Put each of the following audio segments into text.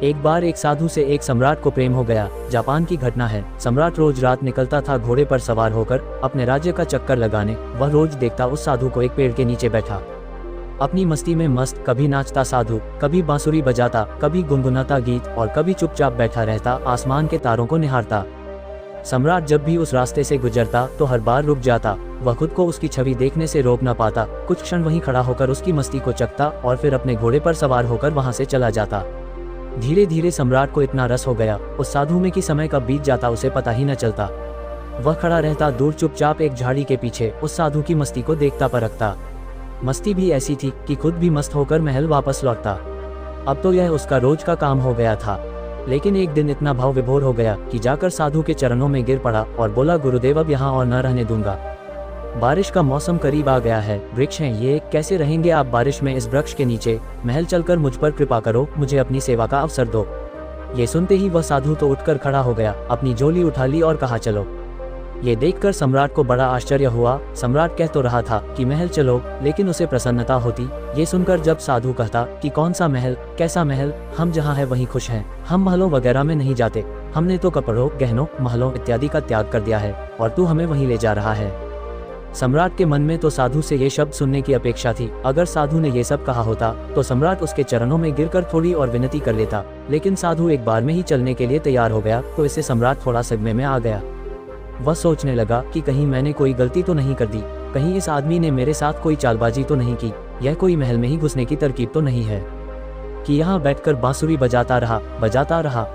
एक बार एक साधु से एक सम्राट को प्रेम हो गया। जापान की घटना है। सम्राट रोज रात निकलता था घोड़े पर सवार होकर अपने राज्य का चक्कर लगाने। वह रोज देखता उस साधु को एक पेड़ के नीचे बैठा, अपनी मस्ती में मस्त। कभी नाचता साधु, कभी बांसुरी बजाता, कभी गुनगुनाता गीत और कभी चुपचाप बैठा रहता, आसमान के तारों को निहारता। सम्राट जब भी उस रास्ते से गुजरता तो हर बार रुक जाता। वह खुद को उसकी छवि देखने से रोक न पाता। कुछ क्षण वहीं खड़ा होकर उसकी मस्ती को चखता और फिर अपने घोड़े पर सवार होकर वहां से चला जाता। धीरे धीरे सम्राट को इतना रस हो गया उस साधु में कि समय कब बीत जाता उसे पता ही न चलता। वह खड़ा रहता दूर चुपचाप एक झाड़ी के पीछे, उस साधु की मस्ती को देखता परखता। मस्ती भी ऐसी थी कि खुद भी मस्त होकर महल वापस लौटता। अब तो यह उसका रोज का काम हो गया था। लेकिन एक दिन इतना भाव विभोर हो गया कि जाकर साधु के चरणों में गिर पड़ा और बोला, गुरुदेव अब यहाँ और न रहने दूंगा। बारिश का मौसम करीब आ गया है, वृक्ष हैं ये, कैसे रहेंगे आप बारिश में इस वृक्ष के नीचे। महल चलकर मुझ पर कृपा करो, मुझे अपनी सेवा का अवसर दो। ये सुनते ही वह साधु तो उठकर खड़ा हो गया, अपनी झोली उठा ली और कहा चलो। ये देखकर सम्राट को बड़ा आश्चर्य हुआ। सम्राट कह तो रहा था कि महल चलो, लेकिन उसे प्रसन्नता होती ये सुनकर जब साधु कहता कि कौन सा महल, कैसा महल, हम जहाँ है वहीं खुश हैं, हम महलों वगैरह में नहीं जाते, हमने तो कपड़ों, गहनों, महलों इत्यादि का त्याग कर दिया है और तू हमें वहीं ले जा रहा है। सम्राट के मन में तो साधु से ये शब्द सुनने की अपेक्षा थी। अगर साधु ने ये सब कहा होता तो सम्राट उसके चरणों में गिरकर थोड़ी और विनती कर लेता, लेकिन साधु एक बार में ही चलने के लिए तैयार हो गया तो इससे सम्राट थोड़ा सदमे में आ गया। वह सोचने लगा कि कहीं मैंने कोई गलती तो नहीं कर दी, कहीं इस आदमी ने मेरे साथ कोई चालबाजी तो नहीं की, यह कोई महल में ही घुसने की तरकीब तो नहीं है कि यहाँ बैठकर बांसुरी बजाता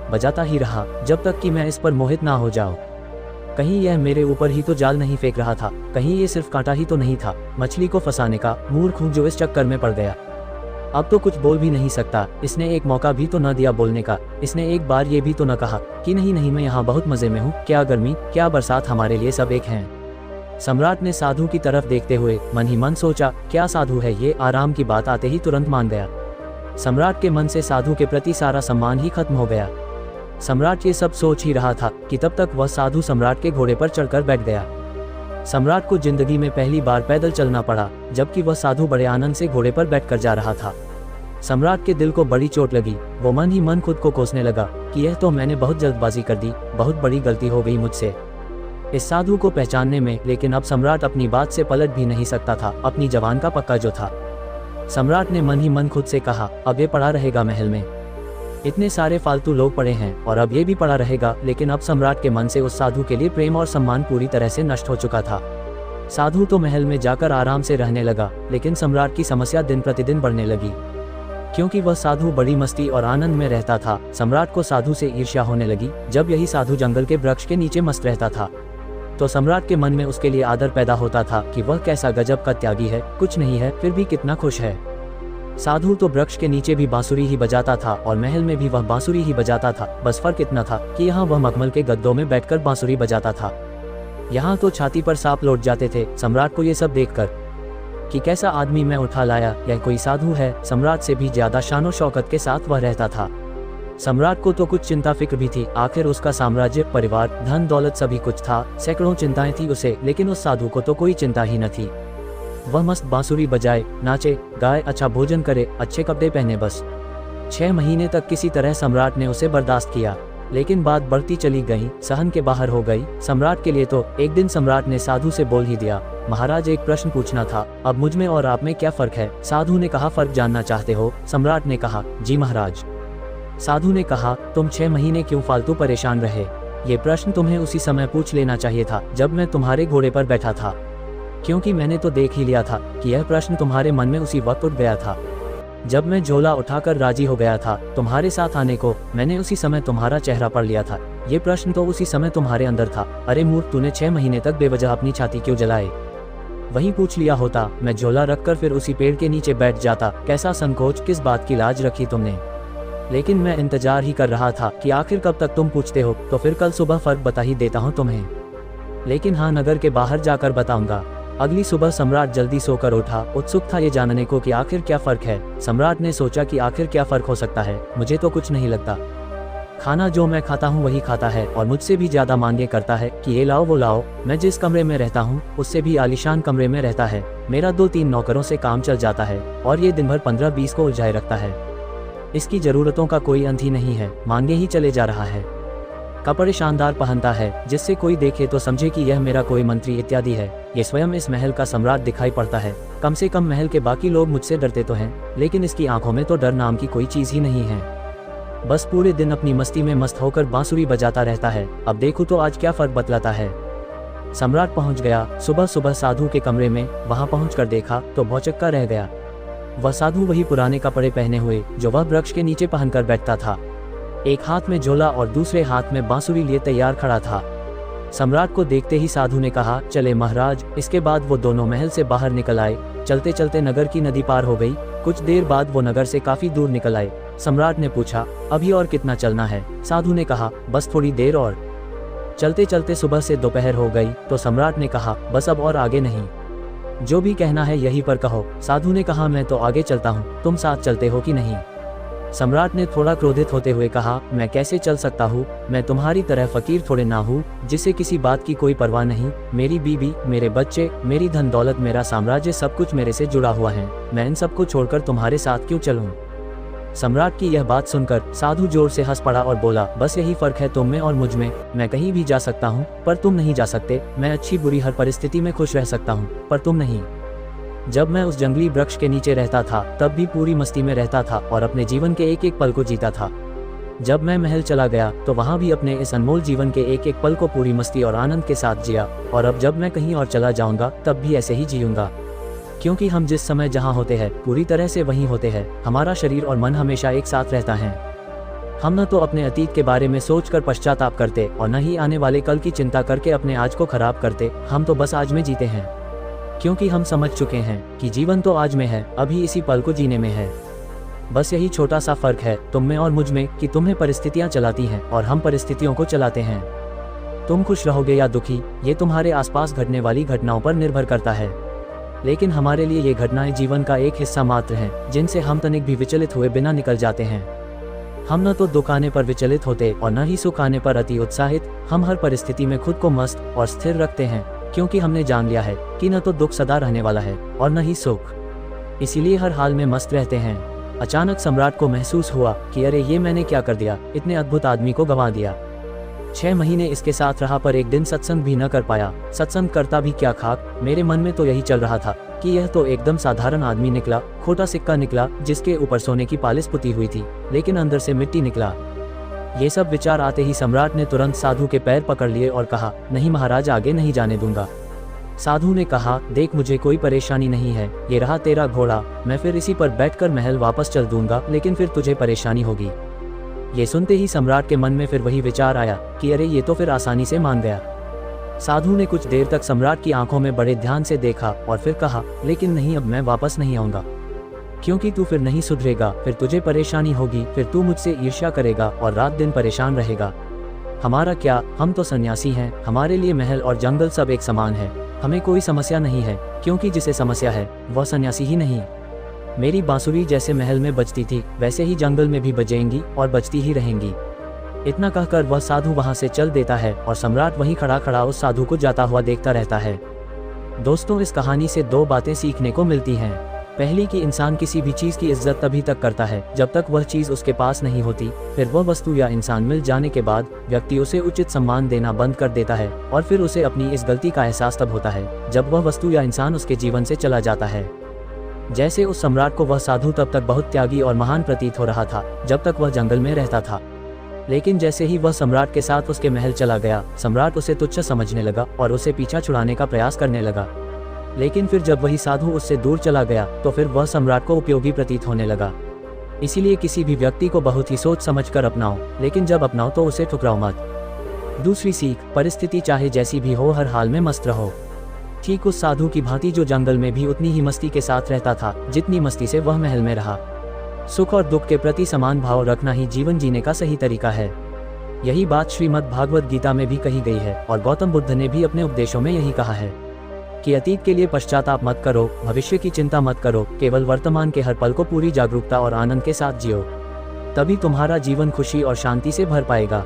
बजाता ही रहा जब तक कि मैं इस पर मोहित ना हो जाऊं। कहीं यह मेरे ऊपर ही तो जाल नहीं फेंक रहा था, कहीं ये सिर्फ कांटा ही तो नहीं था मछली को फंसाने का, मूर्ख हूँ जो इस चक्कर में पड़ गया। अब तो कुछ बोल भी नहीं सकता। इसने एक मौका भी तो न दिया बोलने का। इसने एक बार ये भी तो न कहा कि नहीं नहीं मैं यहाँ बहुत मजे में हूँ, क्या गर्मी क्या बरसात, हमारे लिए सब एक हैं। सम्राट ने साधु की तरफ देखते हुए मन ही मन सोचा, क्या साधु है ये, आराम की बात आते ही तुरंत मान गया। सम्राट के मन से साधु के प्रति सारा सम्मान ही खत्म हो गया। सम्राट ये सब सोच ही रहा था कि तब तक वह साधु सम्राट के घोड़े पर चढ़कर बैठ गया। सम्राट को जिंदगी में पहली बार पैदल चलना पड़ा, जबकि वह साधु बड़े आनंद से घोड़े पर बैठकर जा रहा था। सम्राट के दिल को बड़ी चोट लगी। वो मन ही मन खुद को कोसने लगा कि यह तो मैंने बहुत जल्दबाजी कर दी, बहुत बड़ी गलती हो गई मुझसे इस साधु को पहचानने में। लेकिन अब सम्राट अपनी बात से पलट भी नहीं सकता था, अपनी जवान का पक्का जो था। सम्राट ने मन ही मन खुद से कहा, अब ये पड़ा रहेगा महल में, इतने सारे फालतू लोग पड़े हैं और अब ये भी पड़ा रहेगा। लेकिन अब सम्राट के मन से उस साधु के लिए प्रेम और सम्मान पूरी तरह से नष्ट हो चुका था। साधु तो महल में जाकर आराम से रहने लगा, लेकिन सम्राट की समस्या दिन प्रतिदिन बढ़ने लगी। क्योंकि वह साधु बड़ी मस्ती और आनंद में रहता था, सम्राट को साधु से ईर्ष्या होने लगी। जब यही साधु जंगल के वृक्ष के नीचे मस्त रहता था तो सम्राट के मन में उसके लिए आदर पैदा होता था कि वह कैसा गजब का त्यागी है, कुछ नहीं है फिर भी कितना खुश है। साधु तो वृक्ष के नीचे भी बांसुरी ही बजाता था और महल में भी वह बांसुरी ही बजाता था। बस फर्क इतना था कि यहाँ वह मखमल के गद्दों में बैठकर बांसुरी बजाता था, यहाँ तो छाती पर सांप लौट जाते थे। सम्राट को ये सब देखकर कि कैसा आदमी मैं उठा लाया, यह कोई साधु है। सम्राट से भी ज्यादा शानो शौकत के साथ वह रहता था। सम्राट को तो कुछ चिंता फिक्र भी थी, आखिर उसका साम्राज्य, परिवार, धन दौलत सभी कुछ था। सैकड़ों चिंताएं थी उसे, लेकिन उस साधु को तो कोई चिंता ही न थी। वह मस्त बांसुरी बजाए, नाचे गाए, अच्छा भोजन करे, अच्छे कपड़े पहने, बस 6 महीने तक किसी तरह सम्राट ने उसे बर्दाश्त किया। लेकिन बात बढ़ती चली गई, सहन के बाहर हो गई सम्राट के लिए। तो एक दिन सम्राट ने साधु से बोल ही दिया, महाराज एक प्रश्न पूछना था, अब मुझ में और आप में क्या फर्क है। साधु ने कहा, फर्क जानना चाहते हो। सम्राट ने कहा, जी महाराज। साधु ने कहा, तुम 6 महीने क्यों फालतू परेशान रहे। ये प्रश्न तुम्हें उसी समय पूछ लेना चाहिए था जब मैं तुम्हारे घोड़े पर बैठा था, क्योंकि मैंने तो देख ही लिया था कि यह प्रश्न तुम्हारे मन में उसी वक्त उठ गया था जब मैं झोला उठाकर राजी हो गया था तुम्हारे साथ आने को। मैंने उसी समय तुम्हारा चेहरा पढ़ लिया था। ये प्रश्न तो उसी समय तुम्हारे अंदर था। अरे मूर्ख, तूने 6 महीने तक बेवजह अपनी छाती क्यों जलाए। वही पूछ लिया होता, मैं झोला रखकर फिर उसी पेड़ के नीचे बैठ जाता। कैसा संकोच, किस बात की लाज रखी तुमने। लेकिन मैं इंतजार ही कर रहा था कि आखिर कब तक तुम पूछते हो, तो फिर कल सुबह फर्क बता ही देता हूँ तुम्हें। लेकिन हाँ, नगर के बाहर जाकर बताऊंगा। अगली सुबह सम्राट जल्दी सोकर उठा, उत्सुक था ये जानने को कि आखिर क्या फर्क है। सम्राट ने सोचा कि आखिर क्या फर्क हो सकता है, मुझे तो कुछ नहीं लगता। खाना जो मैं खाता हूँ वही खाता है और मुझसे भी ज्यादा मांगे करता है कि ये लाओ वो लाओ। मैं जिस कमरे में रहता हूँ उससे भी आलीशान कमरे में रहता है। मेरा 2-3 नौकरों से काम चल जाता है और ये दिन भर 15-20 को उलझाए रखता है। इसकी जरूरतों का कोई अंत ही नहीं है, मांगे ही चले जा रहा है। कपड़े शानदार पहनता है, जिससे कोई देखे तो समझे कि यह मेरा कोई मंत्री इत्यादि है। ये स्वयं इस महल का सम्राट दिखाई पड़ता है। कम से कम महल के बाकी लोग मुझसे डरते तो हैं, लेकिन इसकी आंखों में तो डर नाम की कोई चीज ही नहीं है। बस पूरे दिन अपनी मस्ती में मस्त होकर बांसुरी बजाता रहता है। अब देखूं तो आज क्या फर्क बतलाता है। सम्राट पहुंच गया। सुबह सुबह साधु के कमरे में वहां पहुंचकर देखा तो भौचक्का रह गया। वह साधु वही पुराने कपड़े पहने हुए जो वह वृक्ष के नीचे पहनकर बैठता था। एक हाथ में झोला और दूसरे हाथ में बांसुरी लिए तैयार खड़ा था। सम्राट को देखते ही साधु ने कहा, चले महाराज। इसके बाद वो दोनों महल से बाहर निकल आए। चलते चलते नगर की नदी पार हो गई। कुछ देर बाद वो नगर से काफी दूर निकल आए। सम्राट ने पूछा, अभी और कितना चलना है? साधु ने कहा, बस थोड़ी देर और। चलते चलते सुबह से दोपहर हो गई तो सम्राट ने कहा, बस अब और आगे नहीं, जो भी कहना है यहीं पर कहो। साधु ने कहा, मैं तो आगे चलता हूँ, तुम साथ चलते हो कि नहीं? सम्राट ने थोड़ा क्रोधित होते हुए कहा, मैं कैसे चल सकता हूँ? मैं तुम्हारी तरह फकीर थोड़े ना हूँ जिसे किसी बात की कोई परवाह नहीं। मेरी बीबी, मेरे बच्चे, मेरी धन दौलत, मेरा साम्राज्य, सब कुछ मेरे से जुड़ा हुआ है। मैं इन सबको छोड़कर तुम्हारे साथ क्यों चलूं? सम्राट की यह बात सुनकर साधु जोर से हंस पड़ा और बोला, बस यही फर्क है तुम में और मुझ में। मैं कहीं भी जा सकता हूँ पर तुम नहीं जा सकते। मैं अच्छी बुरी हर परिस्थिति में खुश रह सकता हूँ पर तुम नहीं। जब मैं उस जंगली वृक्ष के नीचे रहता था तब भी पूरी मस्ती में रहता था और अपने जीवन के एक एक पल को जीता था। जब मैं महल चला गया तो वहाँ भी अपने इस अनमोल जीवन के एक एक पल को पूरी मस्ती और आनंद के साथ जिया। और अब जब मैं कहीं और चला जाऊंगा तब भी ऐसे ही जीऊंगा, क्योंकि हम जिस समय जहाँ होते हैं पूरी तरह से वहीं होते हैं। हमारा शरीर और मन हमेशा एक साथ रहता है। हम न तो अपने अतीत के बारे में सोचकर पश्चाताप करते और न ही आने वाले कल की चिंता करके अपने आज को खराब करते। हम तो बस आज में जीते हैं, क्योंकि हम समझ चुके हैं कि जीवन तो आज में है, अभी इसी पल को जीने में है। बस यही छोटा सा फर्क है तुम में और मुझ में कि तुम्हें परिस्थितियां चलाती हैं और हम परिस्थितियों को चलाते हैं। तुम खुश रहोगे या दुखी, ये तुम्हारे आसपास घटने वाली घटनाओं पर निर्भर करता है। लेकिन हमारे लिए ये घटनाएं जीवन का एक हिस्सा मात्र हैं, जिनसे हम तनिक भी विचलित हुए बिना निकल जाते हैं। हम न तो दुख आने पर विचलित होते और न ही सुख आने पर अति उत्साहित। हम हर परिस्थिति में खुद को मस्त और स्थिर रखते हैं, क्योंकि हमने जान लिया है कि न तो दुख सदा रहने वाला है और न ही सुख। इसीलिए हर हाल में मस्त रहते हैं। अचानक सम्राट को महसूस हुआ कि अरे ये मैंने क्या कर दिया, इतने अद्भुत आदमी को गंवा दिया। 6 महीने इसके साथ रहा पर एक दिन सत्संग भी न कर पाया। सत्संग करता भी क्या खाक। मेरे मन में तो यही चल रहा था कि यह तो एकदम साधारण आदमी निकला, खोटा सिक्का निकला जिसके ऊपर सोने की पालिश पुती हुई थी, लेकिन अंदर से मिट्टी निकला। ये सब विचार आते ही सम्राट ने तुरंत साधु के पैर पकड़ लिए और कहा, नहीं महाराज, आगे नहीं जाने दूंगा। साधु ने कहा, देख मुझे कोई परेशानी नहीं है, ये रहा तेरा घोड़ा, मैं फिर इसी पर बैठकर महल वापस चल दूंगा, लेकिन फिर तुझे परेशानी होगी। ये सुनते ही सम्राट के मन में फिर वही विचार आया कि अरे ये तो फिर आसानी से मान गया। साधु ने कुछ देर तक सम्राट की आंखों में बड़े ध्यान से देखा और फिर कहा, लेकिन नहीं, अब मैं वापस नहीं आऊंगा, क्योंकि तू फिर नहीं सुधरेगा, फिर तुझे परेशानी होगी, फिर तू मुझसे ईर्ष्या करेगा और रात दिन परेशान रहेगा। हमारा क्या, हम तो सन्यासी हैं, हमारे लिए महल और जंगल सब एक समान है, हमें कोई समस्या नहीं है, क्योंकि जिसे समस्या है वह सन्यासी ही नहीं। मेरी बांसुरी जैसे महल में बजती थी वैसे ही जंगल में भी बजेंगी और बजती ही रहेंगी। इतना कहकर वह साधु वहां से चल देता है और सम्राट वहीं खड़ा खड़ा उस साधु को जाता हुआ देखता रहता है। दोस्तों, इस कहानी से 2 बातें सीखने को मिलती हैं। पहली कि इंसान किसी भी चीज की इज्जत तभी तक करता है जब तक वह चीज उसके पास नहीं होती। फिर वह वस्तु या इंसान मिल जाने के बाद व्यक्ति उसे उचित सम्मान देना बंद कर देता है और फिर उसे अपनी इस गलती का एहसास तब होता है जब वह वस्तु या इंसान उसके जीवन से चला जाता है। जैसे उस सम्राट को वह साधु तब तक बहुत त्यागी और महान प्रतीत हो रहा था जब तक वह जंगल में रहता था, लेकिन जैसे ही वह सम्राट के साथ उसके महल चला गया, सम्राट उसे तुच्छ समझने लगा और उसे पीछा छुड़ाने का प्रयास करने लगा। लेकिन फिर जब वही साधु उससे दूर चला गया तो फिर वह सम्राट को उपयोगी प्रतीत होने लगा। इसीलिए किसी भी व्यक्ति को बहुत ही सोच समझकर अपनाओ, लेकिन जब अपनाओ तो उसे ठुकराओ मत। दूसरी सीख, परिस्थिति चाहे जैसी भी हो हर हाल में मस्त रहो। ठीक उस साधु की भांति जो जंगल में भी उतनी ही मस्ती के साथ रहता था जितनी मस्ती से वह महल में रहा। सुख और दुख के प्रति समान भाव रखना ही जीवन जीने का सही तरीका है। यही बात श्रीमद् भागवत गीता में भी कही गई है और गौतम बुद्ध ने भी अपने उपदेशों में यही कहा है कि अतीत के लिए पश्चाताप मत करो, भविष्य की चिंता मत करो, केवल वर्तमान के हर पल को पूरी जागरूकता और आनंद के साथ जियो, तभी तुम्हारा जीवन खुशी और शांति से भर पाएगा।